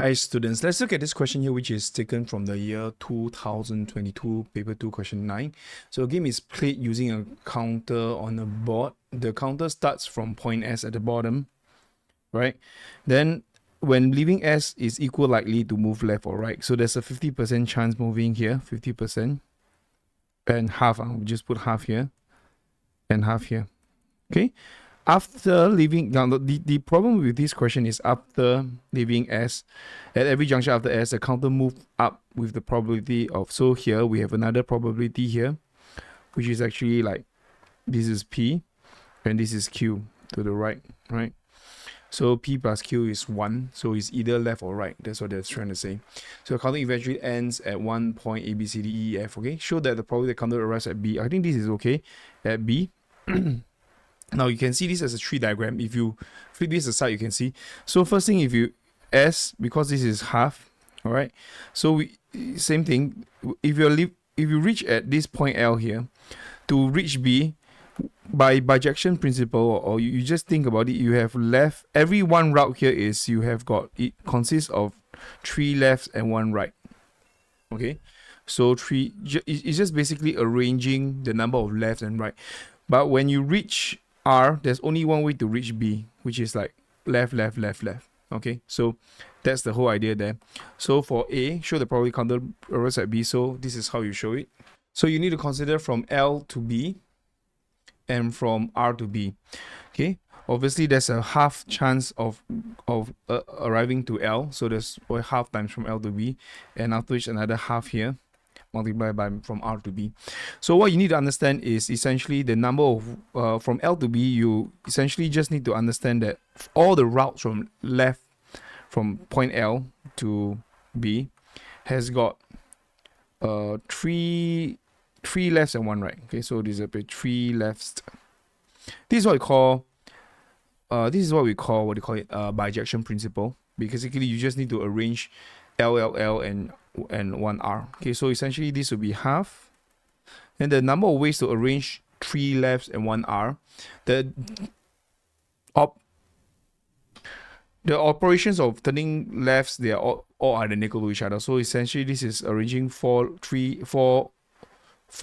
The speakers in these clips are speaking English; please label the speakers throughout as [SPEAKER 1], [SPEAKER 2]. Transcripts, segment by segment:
[SPEAKER 1] Hi students, let's look at this question here which is taken from the year 2022 paper 2 question 9. So a game is played using a counter on a board. The counter starts from point S at the bottom, right? Then when leaving S is equal likely to move left or right. So there's a 50% chance moving here, 50% and half, we'll just put half here and half here, okay? After leaving, now the problem with this question is after leaving S, at every junction after S, the counter move up with the probability of, so here we have another probability here, which is actually like, this is P, and this is Q to the right, right? So P plus Q is 1, so it's either left or right, that's what they're trying to say. So the counter eventually ends at one point A, B, C, D, E, F, okay? Show that the probability the counter arrives at B. I think this is okay, at B. Now you can see this as a tree diagram. If you flip this aside, you can see. So first thing, if you S, because this is half, all right. So same thing. If you reach at this point L here, to reach B, by bijection principle, or you just think about it, you have left. Every one route here is you have got, it consists of 3 lefts and 1 right. Okay, so it's just basically arranging the number of left and right. But when you reach R, there's only one way to reach B, which is like left, left, left, left. Okay, so that's the whole idea there. So for A, show the probability counter arrives at B. So this is how you show it. So you need to consider from L to B and from R to B. Okay, obviously there's a half chance of arriving to L. So there's half times from L to B, and after which another half here, multiplied by from R to B. So what you need to understand is essentially the number of from L to B. You essentially just need to understand that all the routes from left, from point L to B, has got three lefts and 1 right. Okay, so this is a bit 3 lefts. This is what we call bijection principle. Basically, you just need to arrange L and 1 R. Okay, so essentially this will be half. And the number of ways to arrange 3 lefts and 1 R. The operations of turning lefts, they are all identical to each other. So essentially this is arranging four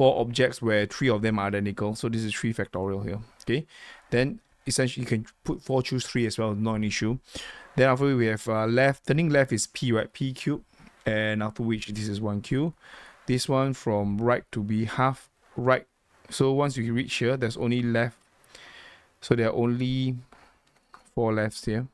[SPEAKER 1] objects where 3 of them are identical. So this is 3 factorial here. Okay, then essentially you can put 4 choose 3 as well, not an issue. Then after we have left, turning left is P, right? P cubed. And after which this is 1Q. This one from right to be half right. So once you reach here, there's only left. So there are only 4 lefts here.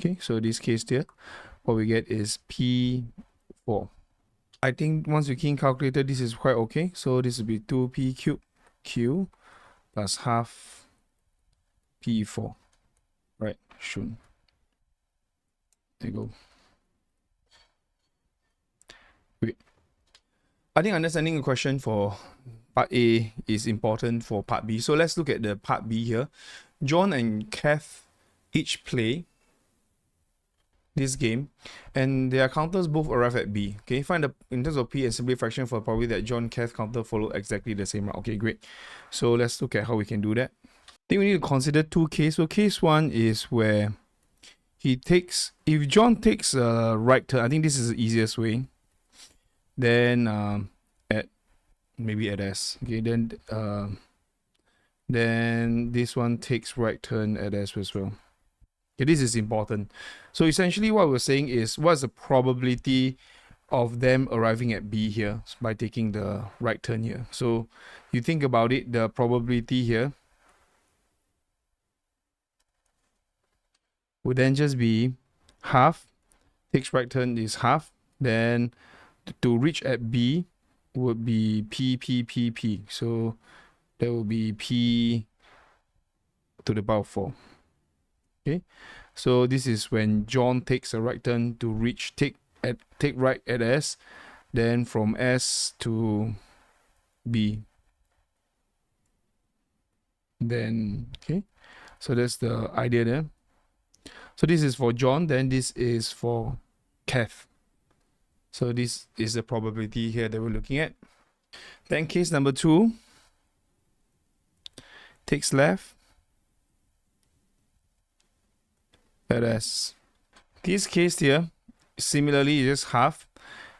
[SPEAKER 1] Okay, so this case here, what we get is P4. I think once we key in calculator, this is quite okay. So this will be 2P cubed Q plus half P4. Right, should. There you go. Great. I think understanding the question for part A is important for part B. So let's look at the part B here. John and Kath each play this game, and their counters both arrive at B. Okay, find the, in terms of P and simply fraction, for probably that John Kath counter follow exactly the same route. Okay, great. So let's look at how we can do that. I think we need to consider 2 cases. So case 1 is where he takes, if John takes a right turn, I think this is the easiest way. Then at maybe at S. Okay, then this one takes right turn at S as well. Okay, this is important. So essentially what we're saying is, what's the probability of them arriving at B here by taking the right turn here? So you think about it, the probability here would then just be half, takes right turn is half, then to reach at B would be P. So that will be P to the power 4. Okay, so this is when John takes a right turn to reach, take right at S, then from S to B. Then, okay, so that's the idea there. So this is for John, then this is for Kath. So this is the probability here that we're looking at. Then case number 2, takes left, at S. This case here, similarly, you just half.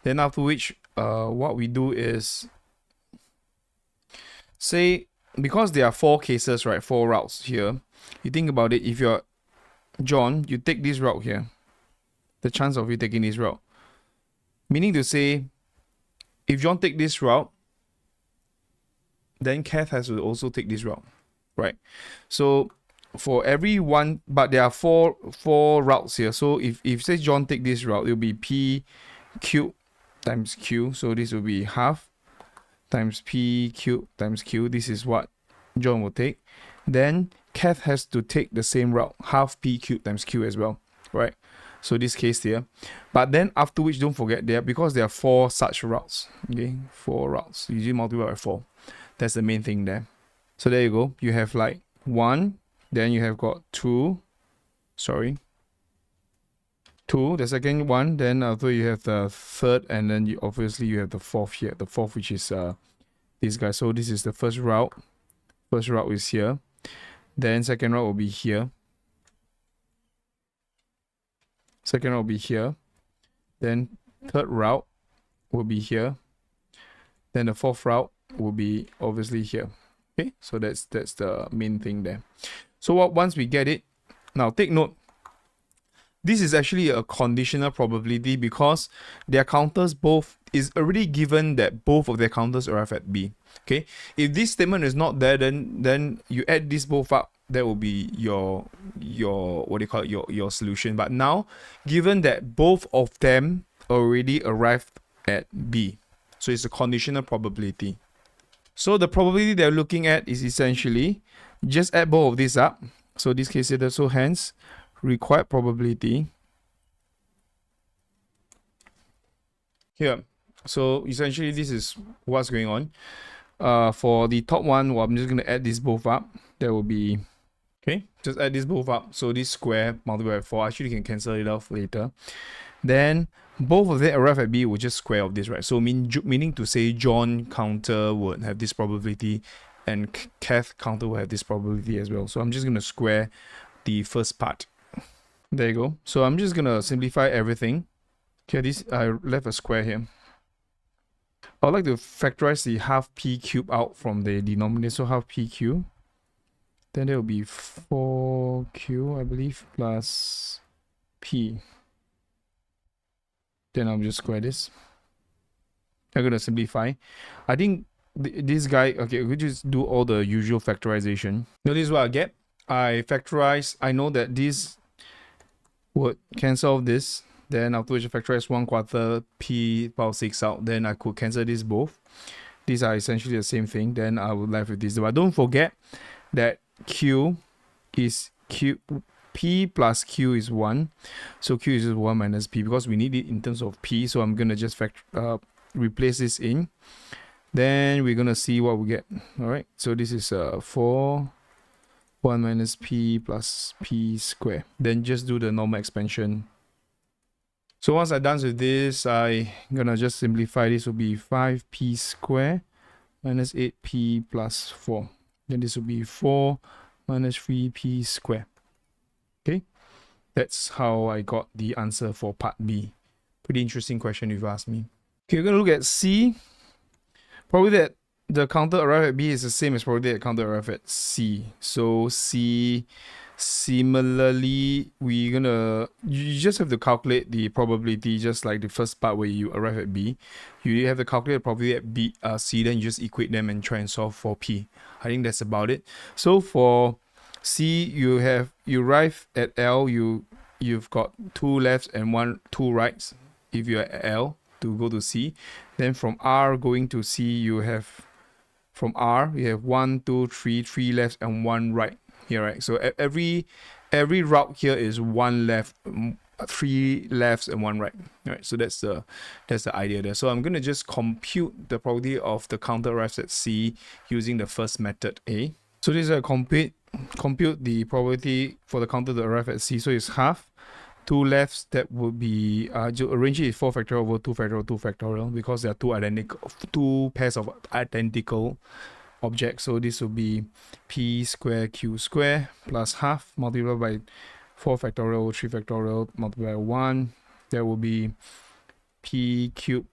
[SPEAKER 1] Then after which, what we do is, say, because there are 4 cases, right, 4 routes here, you think about it, if you're John, you take this route here, the chance of you taking this route. Meaning to say, if John take this route, then Kath has to also take this route, right? So for every one, but there are four routes here. So if say John take this route, it will be P cube times Q. So this will be half times P cube times Q. This is what John will take. Then Kath has to take the same route, half P cube times Q as well, right? So this case here. But then after which, don't forget because there are 4 such routes. Okay, 4 routes. You usually multiply by 4. That's the main thing there. So there you go. You have like 1, then you have got 2. Sorry. 2, the second one, then after you have the third, and then you obviously you have the fourth here. The fourth, which is this guy. So this is the first route. First route is here. Then second route will be here. Second route will be here. Then third route will be here. Then the fourth route will be obviously here. Okay, so that's the main thing there. So once we get it, now take note, this is actually a conditional probability because their counters both is already given that both of their counters arrive at B. Okay, if this statement is not there, then you add these both up, that will be your what do you call it, your solution. But now, given that both of them already arrived at B, so it's a conditional probability. So the probability they're looking at is essentially just add both of these up. So this case here, so hence required probability here. So essentially this is what's going on. For the top one, well, I'm just going to add these both up. That will be, okay, just add these both up. So this square multiplied by 4, actually you can cancel it off later. Then both of them arrive at B will just square of this, right? So meaning to say John counter would have this probability and Kath counter will have this probability as well. So I'm just going to square the first part. There you go. So I'm just going to simplify everything. Okay, I left a square here. I'd like to factorize the half P cube out from the denominator. So half P cube. Then there will be 4Q, I believe, plus P. Then I'll just square this. I'm going to simplify. I think this guy, okay, we just do all the usual factorization. Now this is what I get. I factorize. I know that this would cancel this. Then afterwards, I factorize 1/4 P power 6 out. Then I could cancel this both. These are essentially the same thing. Then I would left with this. But don't forget that Q is Q. P plus Q is 1. So Q is just 1 minus P because we need it in terms of P. So I'm going to just replace this in. Then we're going to see what we get. All right. So this is 4. 1 minus P plus P square. Then just do the normal expansion. So once I'm done with this, I'm going to just simplify. This will be 5P square minus 8P plus 4. Then this will be 4 minus 3P square. Okay, that's how I got the answer for part B. Pretty interesting question if you ask me. Okay, we're going to look at C. Probably that the counter arrive at B is the same as probably that counter arrive at C. So C, similarly, you just have to calculate the probability just like the first part where you arrive at B. You have to calculate the probability at B, C, then you just equate them and try and solve for P. I think that's about it. So for C, you arrive at L, you've got 2 lefts and 2 rights if you're at L to go to C. Then from R going to C, you have 1, 2, 3 lefts and 1 right here, right? So every route here is 1 left, 3 lefts and 1 right. All right, so that's the idea there. So I'm going to just compute the probability of the counter arrives at C using the first method A. So this is a compute the probability for the counter to arrive at C. So it's half. 2 lefts, that would be arrange it is 4 factorial over 2 factorial 2 factorial because there are 2 pairs of identical objects. So this will be P square Q square plus half multiplied by 4 factorial, 3 factorial multiplied by 1. That will be p cubed,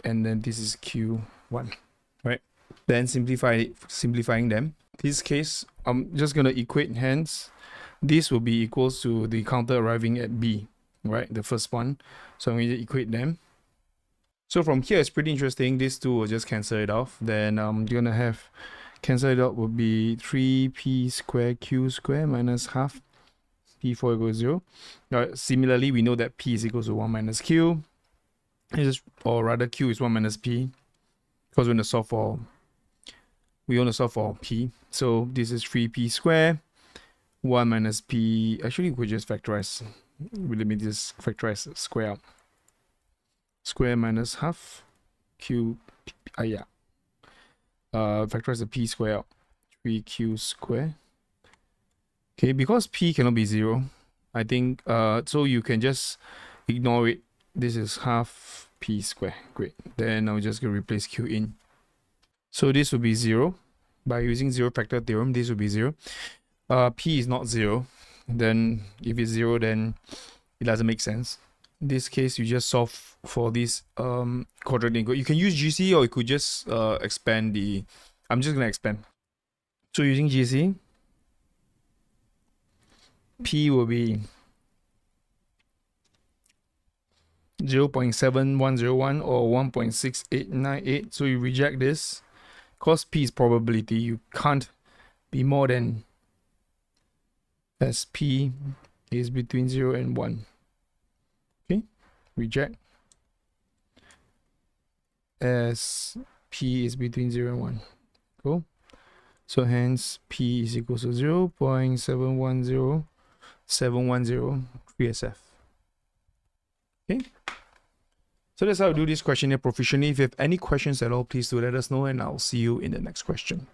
[SPEAKER 1] and then this is q1, right? Then simplifying them. This case, I'm just gonna equate, hence this will be equals to the counter arriving at b, right? The first one. So I'm going to equate them. So from here, it's pretty interesting. These two will just cancel it off. Then I'm gonna have cancel it out will be 3p squared q squared minus half p4 equals 0. Now, similarly, we know that p is equals to 1 minus q. Or rather, q is 1 minus p, because we want to solve for p. So this is 3p squared 1 minus p. Actually, we could just factorize. Let me just factorize square out. Square minus half q. Factorize the p square out. 3q square. Okay, because p cannot be 0, I think so you can just ignore it. This is half p square. Great. Then I'm just gonna replace q in. So this will be 0. By using zero factor theorem, this will be 0. P is not 0. Then if it's 0, then it doesn't make sense. In this case, you just solve for this quadratic integral. You can use GC, or you could just expand the... I'm just gonna expand. So using GC, P will be 0.7101 or 1.6898. So you reject this. Because P is probability, you can't be more than as P is between 0 and 1. Okay, reject as P is between 0 and 1. Cool. So hence P is equal to 0.710710 3SF. Okay. So that's how I do this questionnaire proficiently. If you have any questions at all, please do let us know, and I'll see you in the next question.